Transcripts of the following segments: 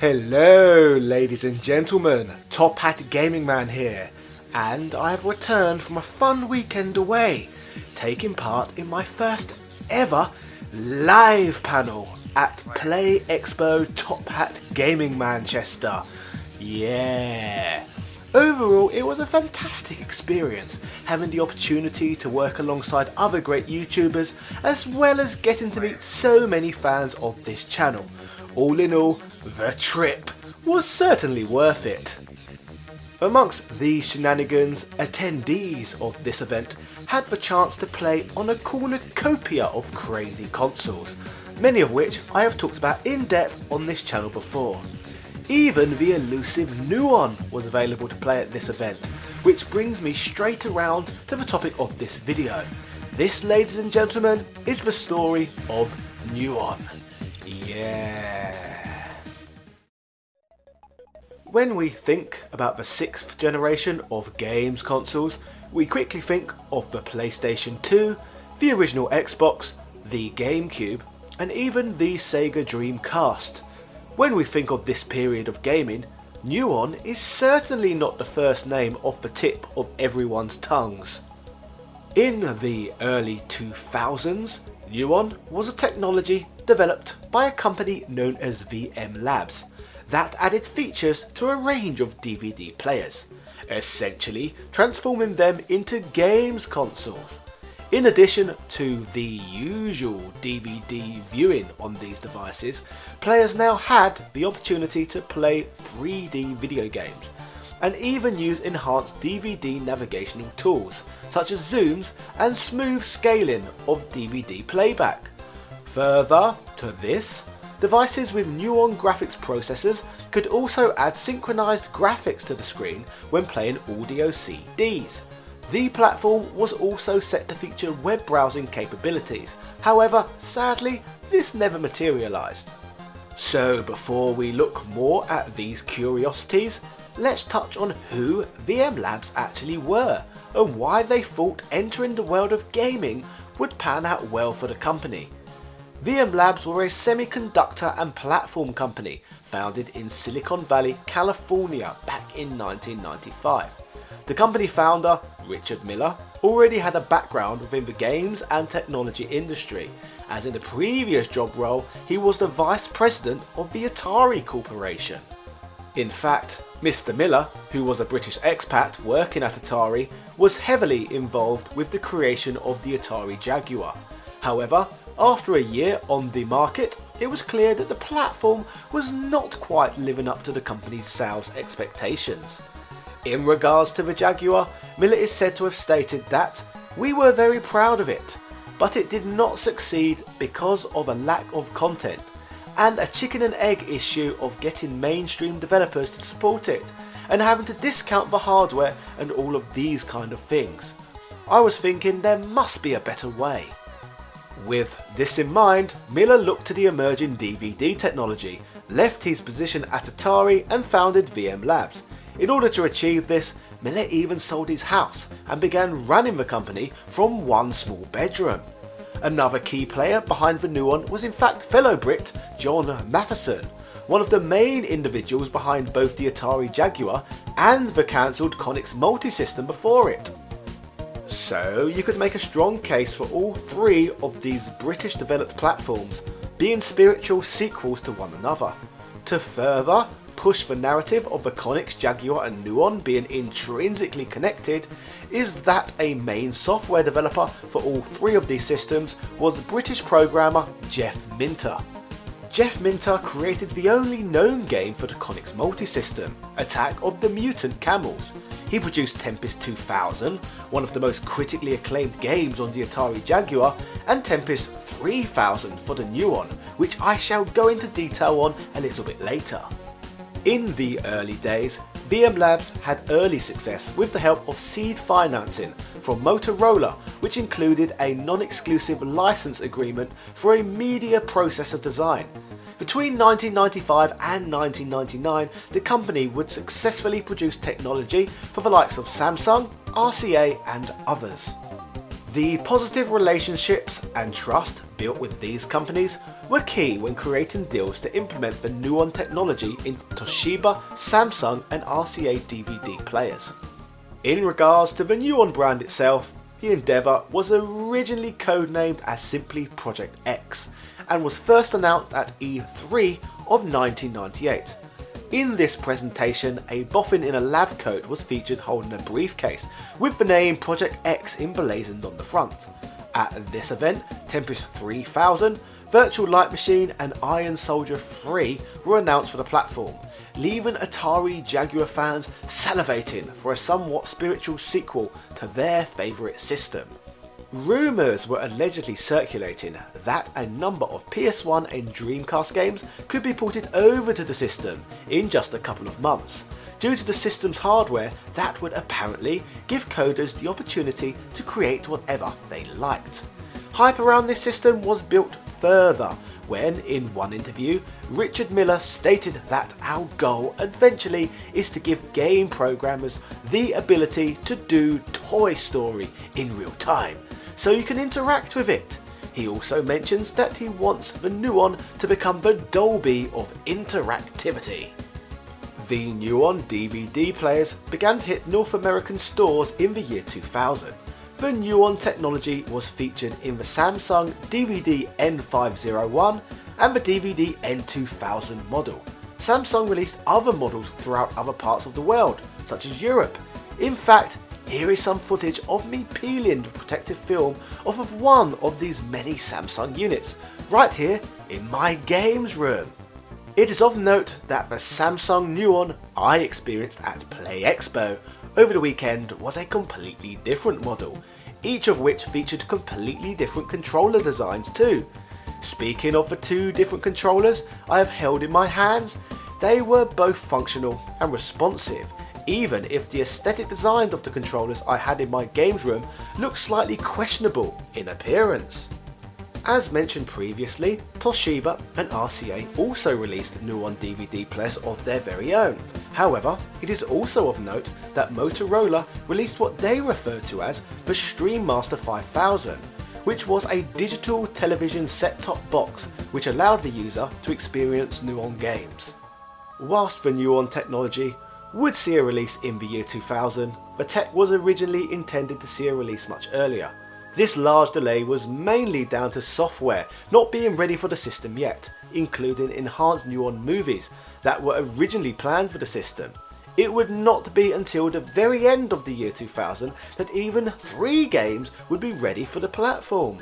Hello ladies and gentlemen, Top Hat Gaming Man here, and I have returned from a fun weekend away, taking part in my first ever live panel at Play Expo Top Hat Gaming Manchester. Yeah! Overall, it was a fantastic experience, having the opportunity to work alongside other great YouTubers, as well as getting to meet so many fans of this channel. All in all, the trip was certainly worth it. Amongst these shenanigans, attendees of this event had the chance to play on a cornucopia of crazy consoles, many of which I have talked about in depth on this channel before. Even the elusive Nuon was available to play at this event, which brings me straight around to the topic of this video. This, ladies and gentlemen, is the story of Nuon. Yeah. When we think about the 6th generation of games consoles, we quickly think of the PlayStation 2, the original Xbox, the GameCube, and even the Sega Dreamcast. When we think of this period of gaming, Nuon is certainly not the first name off the tip of everyone's tongues. In the early 2000s, Nuon was a technology developed by a company known as VM Labs that added features to a range of DVD players, essentially transforming them into games consoles. In addition to the usual DVD viewing on these devices, players now had the opportunity to play 3D video games and even use enhanced DVD navigational tools such as zooms and smooth scaling of DVD playback. Further to this, devices with Nuon graphics processors could also add synchronized graphics to the screen when playing audio CDs. The platform was also set to feature web browsing capabilities, however, sadly, this never materialized. So before we look more at these curiosities, let's touch on who VM Labs actually were and why they thought entering the world of gaming would pan out well for the company. VM Labs were a semiconductor and platform company founded in Silicon Valley, California back in 1995. The company founder, Richard Miller, already had a background within the games and technology industry, as in a previous job role he was the vice president of the Atari Corporation. In fact, Mr. Miller, who was a British expat working at Atari, was heavily involved with the creation of the Atari Jaguar. However, after a year on the market, it was clear that the platform was not quite living up to the company's sales expectations. In regards to the Jaguar, Miller is said to have stated that, "We were very proud of it, but it did not succeed because of a lack of content and a chicken and egg issue of getting mainstream developers to support it and having to discount the hardware and all of these kind of things. I was thinking there must be a better way." With this in mind, Miller looked to the emerging DVD technology, left his position at Atari and founded VM Labs. In order to achieve this, Miller even sold his house and began running the company from one small bedroom. Another key player behind the Nuon was in fact fellow Brit John Matheson, one of the main individuals behind both the Atari Jaguar and the cancelled Konix multi-system before it. So you could make a strong case for all three of these British developed platforms being spiritual sequels to one another. To further push the narrative of the Konix, Jaguar and Nuon being intrinsically connected is that a main software developer for all three of these systems was British programmer Jeff Minter. Jeff Minter created the only known game for the Konix multi-system, Attack of the Mutant Camels. He produced Tempest 2000, one of the most critically acclaimed games on the Atari Jaguar, and Tempest 3000 for the Nuon, which I shall go into detail on a little bit later. In the early days, VM Labs had early success with the help of seed financing from Motorola, which included a non-exclusive license agreement for a media processor design. Between 1995 and 1999, the company would successfully produce technology for the likes of Samsung, RCA and others. The positive relationships and trust built with these companies were key when creating deals to implement the Nuon technology into Toshiba, Samsung and RCA DVD players. In regards to the Nuon brand itself, the endeavour was originally codenamed as simply Project X and was first announced at E3 of 1998. In this presentation, a boffin in a lab coat was featured holding a briefcase with the name Project X emblazoned on the front. At this event, Tempest 3000, Virtual Light Machine and Iron Soldier 3 were announced for the platform, leaving Atari Jaguar fans salivating for a somewhat spiritual sequel to their favourite system. Rumours were allegedly circulating that a number of PS1 and Dreamcast games could be ported over to the system in just a couple of months, due to the system's hardware that would apparently give coders the opportunity to create whatever they liked. Hype around this system was built further when, in one interview, Richard Miller stated that our goal eventually is to give game programmers the ability to do Toy Story in real time, so you can interact with it. He also mentions that he wants the Nuon to become the Dolby of interactivity. The Nuon DVD players began to hit North American stores in the year 2000. The Nuon technology was featured in the Samsung DVD N501 and the DVD N2000 model. Samsung released other models throughout other parts of the world, such as Europe. In fact, here is some footage of me peeling the protective film off of one of these many Samsung units, right here in my games room. It is of note that the Samsung Nuon I experienced at Play Expo over the weekend was a completely different model, each of which featured completely different controller designs too. Speaking of the two different controllers I have held in my hands, they were both functional and responsive, even if the aesthetic design of the controllers I had in my games room looked slightly questionable in appearance. As mentioned previously, Toshiba and RCA also released Nuon DVD players of their very own. However, it is also of note that Motorola released what they refer to as the Stream Master 5000, which was a digital television set-top box which allowed the user to experience Nuon games. Whilst the Nuon technology would see a release in the year 2000, the tech was originally intended to see a release much earlier. This large delay was mainly down to software not being ready for the system yet, including enhanced Nuon movies that were originally planned for the system. It would not be until the very end of the year 2000 that even 3 games would be ready for the platform.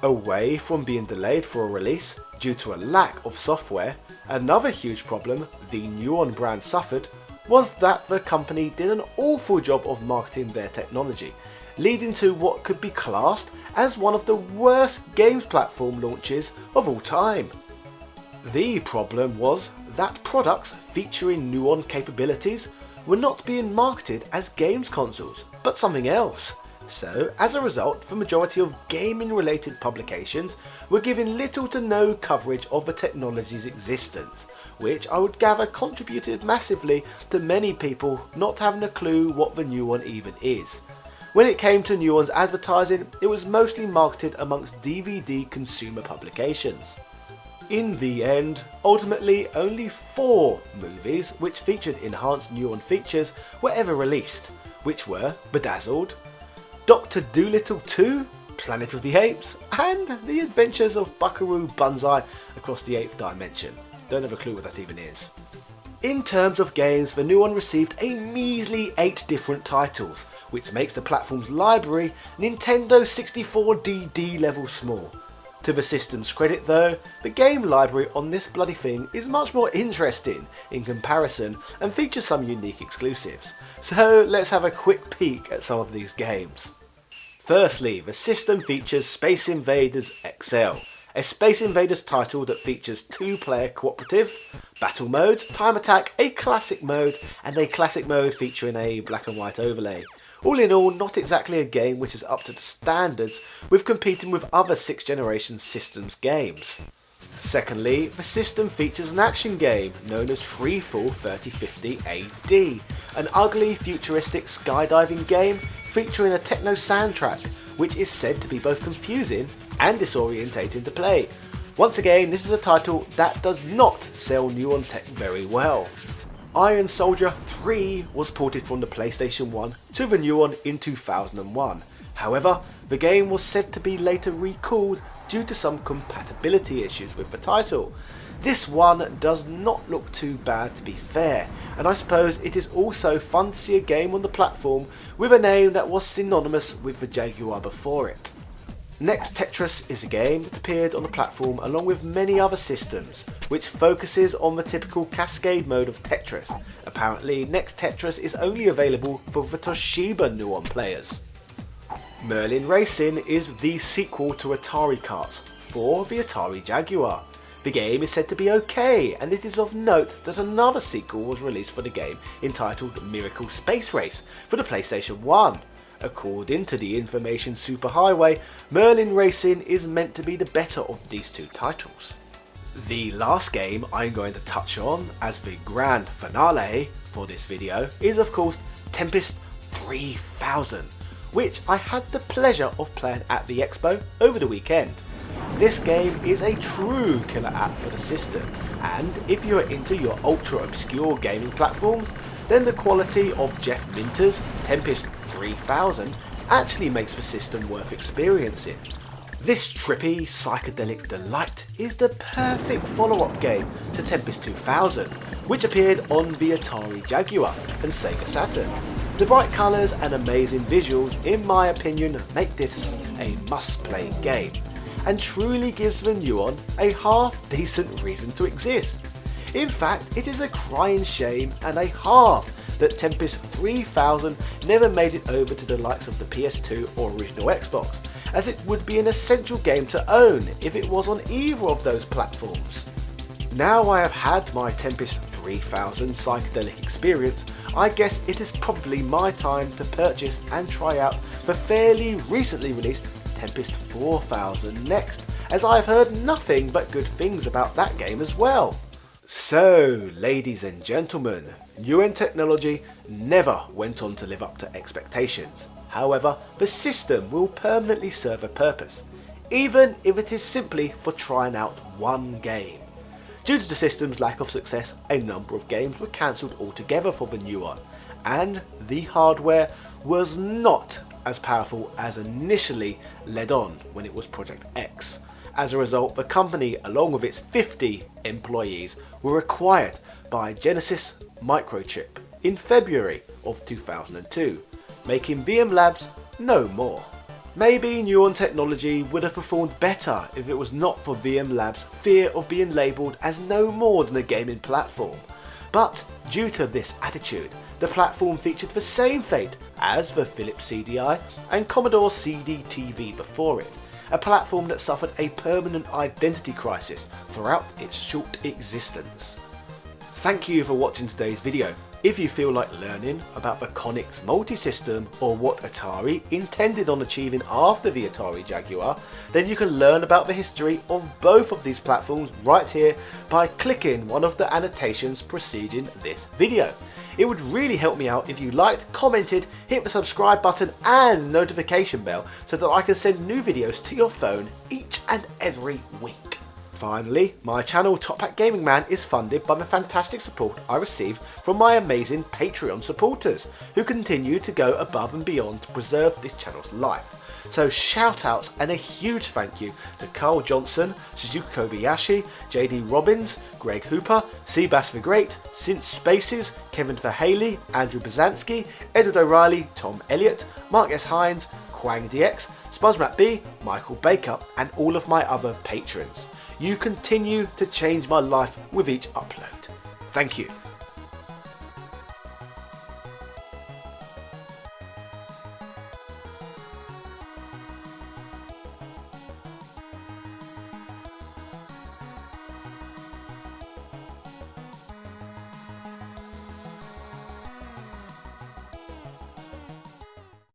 Away from being delayed for a release due to a lack of software, another huge problem the Nuon brand suffered was that the company did an awful job of marketing their technology, leading to what could be classed as one of the worst games platform launches of all time. The problem was that products featuring Nuon capabilities were not being marketed as games consoles, but something else. So, as a result, the majority of gaming related publications were giving little to no coverage of the technology's existence, which I would gather contributed massively to many people not having a clue what the Nuon even is. When it came to Nuon's advertising, it was mostly marketed amongst DVD consumer publications. In the end, ultimately only 4 movies which featured enhanced Nuon features were ever released, which were Bedazzled, Dr. Dolittle 2, Planet of the Apes, and The Adventures of Buckaroo Banzai Across the 8th Dimension. Don't have a clue what that even is. In terms of games, the Nuon received a measly 8 different titles, which makes the platform's library Nintendo 64DD level small. To the system's credit though, the game library on this bloody thing is much more interesting in comparison and features some unique exclusives. So let's have a quick peek at some of these games. Firstly, the system features Space Invaders XL, a Space Invaders title that features 2-player cooperative, battle mode, time attack, a classic mode, and a classic mode featuring a black and white overlay. All in all, not exactly a game which is up to the standards with competing with other 6th generation systems games. Secondly, the system features an action game known as Freefall 3050 AD, an ugly futuristic skydiving game featuring a techno soundtrack which is said to be both confusing and disorientating to play. Once again, this is a title that does not sell Nuon tech very well. Iron Soldier 3 was ported from the PlayStation 1 to the Nuon in 2001. However, the game was said to be later recalled due to some compatibility issues with the title. This one does not look too bad, to be fair, and I suppose it is also fun to see a game on the platform with a name that was synonymous with the Jaguar before it. Next Tetris is a game that appeared on the platform along with many other systems, which focuses on the typical cascade mode of Tetris. Apparently, Next Tetris is only available for the Toshiba Nuon players. Merlin Racing is the sequel to Atari Karts for the Atari Jaguar. The game is said to be okay, and it is of note that another sequel was released for the game entitled Miracle Space Race for the PlayStation 1. According to the information superhighway, Merlin Racing is meant to be the better of these two titles. The last game I'm going to touch on as the grand finale for this video is of course Tempest 3000, which I had the pleasure of playing at the expo over the weekend. This game is a true killer app for the system, and if you are into your ultra obscure gaming platforms, then the quality of Jeff Minter's Tempest 3000 actually makes the system worth experiencing. This trippy, psychedelic delight is the perfect follow-up game to Tempest 2000, which appeared on the Atari Jaguar and Sega Saturn. The bright colours and amazing visuals, in my opinion, make this a must-play game, and truly gives the Nuon a half-decent reason to exist. In fact, it is a crying shame and a half that Tempest 3000 never made it over to the likes of the PS2 or original Xbox, as it would be an essential game to own if it was on either of those platforms. Now I have had my Tempest 3000 psychedelic experience, I guess it is probably my time to purchase and try out the fairly recently released Tempest 4000 next, as I have heard nothing but good things about that game as well. So, ladies and gentlemen, Nuon technology never went on to live up to expectations. However, the system will permanently serve a purpose, even if it is simply for trying out one game. Due to the system's lack of success, a number of games were cancelled altogether for the Nuon, and the hardware was not as powerful as initially led on when it was Project X. As a result, the company, along with its 50 employees, were acquired by Genesis Microchip in February of 2002, making VM Labs no more. Maybe Nuon technology would have performed better if it was not for VM Labs' fear of being labelled as no more than a gaming platform. But due to this attitude, the platform featured the same fate as the Philips CDI and Commodore CD-TV before it, a platform that suffered a permanent identity crisis throughout its short existence. Thank you for watching today's video. If you feel like learning about the Konix multi-system or what Atari intended on achieving after the Atari Jaguar, then you can learn about the history of both of these platforms right here by clicking one of the annotations preceding this video. It would really help me out if you liked, commented, hit the subscribe button and notification bell so that I can send new videos to your phone each and every week. Finally, my channel Top Hat Gaming Man is funded by the fantastic support I receive from my amazing Patreon supporters, who continue to go above and beyond to preserve this channel's life. So shout outs and a huge thank you to Carl Johnson, Shizuka Kobayashi, JD Robbins, Greg Hooper, Seabass the Great, Since Spaces, Kevin Verhaley, Andrew Bazansky, Edward O'Reilly, Tom Elliott, Mark S. Hines, Quang DX, SpongeMat B, Michael Baker and all of my other patrons. You continue to change my life with each upload. Thank you.